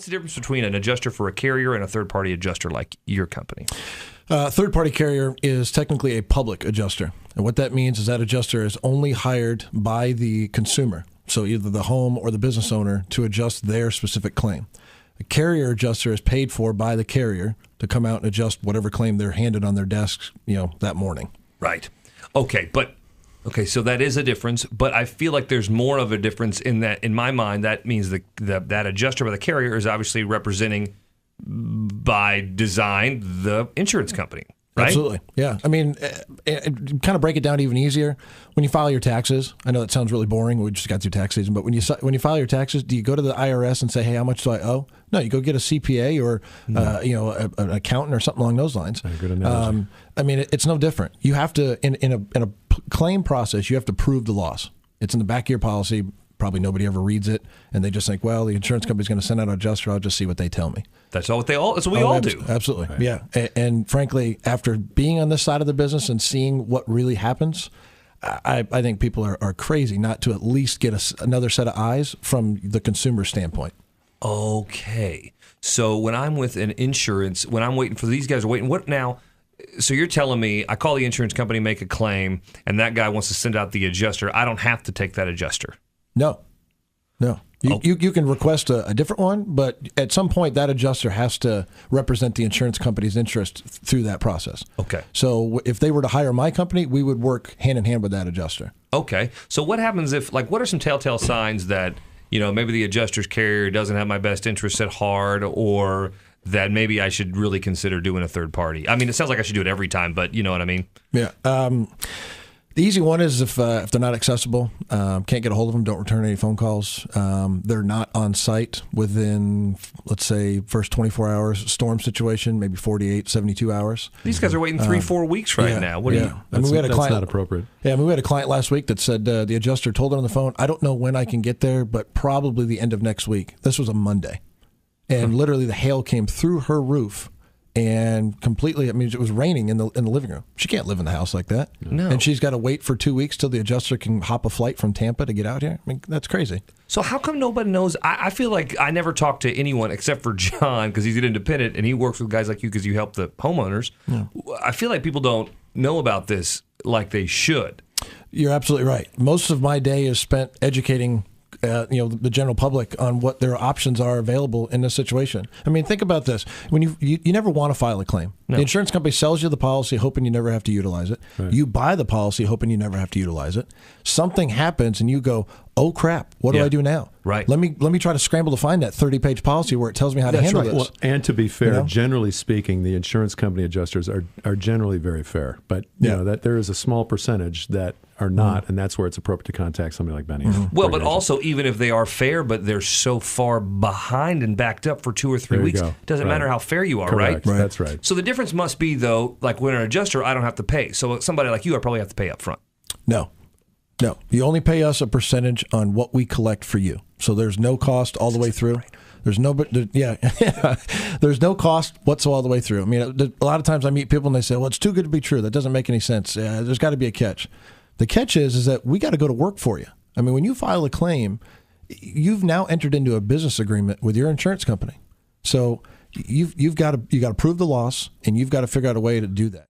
what's the difference between an adjuster for a carrier and a third-party adjuster like your company? Third-party carrier is technically a public adjuster. And what that means is that adjuster is only hired by the consumer, so either the home or the business owner, to adjust their specific claim. A carrier adjuster is paid for by the carrier to come out and adjust whatever claim they're handed on their desks, that morning. Right. Okay, so that is a difference, but I feel like there's more of a difference in that. In my mind, that means that adjuster by the carrier is obviously representing, by design, the insurance company, right? Absolutely, yeah. I mean, kind of break it down even easier. When you file your taxes, I know that sounds really boring. We just got through tax season, but when you file your taxes, do you go to the IRS and say, "Hey, how much do I owe?" No, you go get a CPA or an accountant or something along those lines. Good analogy. I mean, it's no different. You have to in a claim process, you have to prove the loss. It's in the back of your policy. Probably nobody ever reads it, and they just think, well, the insurance company's going to send out an adjuster. I'll just see what they tell me. That's what we all do. Absolutely, right. Yeah. And frankly, after being on this side of the business and seeing what really happens, I think people are crazy not to at least get another set of eyes from the consumer standpoint. Okay. So when I'm with an insurance, when I'm waiting for these guys are waiting, what now? So you're telling me I call the insurance company, make a claim, and that guy wants to send out the adjuster. I don't have to take that adjuster. No. You can request a different one, but at some point that adjuster has to represent the insurance company's interest through that process. Okay. So if they were to hire my company, we would work hand in hand with that adjuster. Okay. So what happens if, what are some telltale signs that, maybe the adjuster's carrier doesn't have my best interests at heart, or that maybe I should really consider doing a third party? I mean, it sounds like I should do it every time, but you know what I mean? Yeah. The easy one is if they're not accessible, can't get a hold of them, don't return any phone calls. They're not on site within, let's say, first 24 hours, storm situation, maybe 48, 72 hours. These guys are waiting 3-4 weeks now. What do you? We had a client, not appropriate. Yeah, we had a client last week that said the adjuster told her on the phone, I don't know when I can get there, but probably the end of next week. This was a Monday. And literally the hail came through her roof. And completely, it was raining in the living room. She can't live in the house like that. No. And she's got to wait for 2 weeks till the adjuster can hop a flight from Tampa to get out here. I mean, that's crazy. So how come nobody knows? I feel like I never talked to anyone except for John, because he's an independent and he works with guys like you because you help the homeowners. Yeah. I feel like people don't know about this like they should. You're absolutely right. Most of my day is spent educating the general public on what their options are available in this situation. I mean, think about this. When you never want to file a claim. No. The insurance company sells you the policy hoping you never have to utilize it. Right. You buy the policy hoping you never have to utilize it. Something happens and you go, oh crap, what do I do now? Right. Let me try to scramble to find that 30-page policy where it tells me how to handle this. Well, and to be fair, generally speaking, the insurance company adjusters are generally very fair. But that there is a small percentage that are not, and that's where it's appropriate to contact somebody like Benny. Well, but also, even if they are fair, but they're so far behind and backed up for 2 or 3 weeks, it doesn't matter how fair you are, Correct. right? That's right. So the difference must be, though, like when an adjuster, I don't have to pay. So somebody like you, I probably have to pay up front. No. You only pay us a percentage on what we collect for you. So there's no cost all the way through. Right. There's no cost whatsoever all the way through. I mean, a lot of times I meet people and they say, well, it's too good to be true. That doesn't make any sense. There's got to be a catch. The catch is that we got to go to work for you. I mean, when you file a claim, you've now entered into a business agreement with your insurance company. So you've got to prove the loss, and you've got to figure out a way to do that.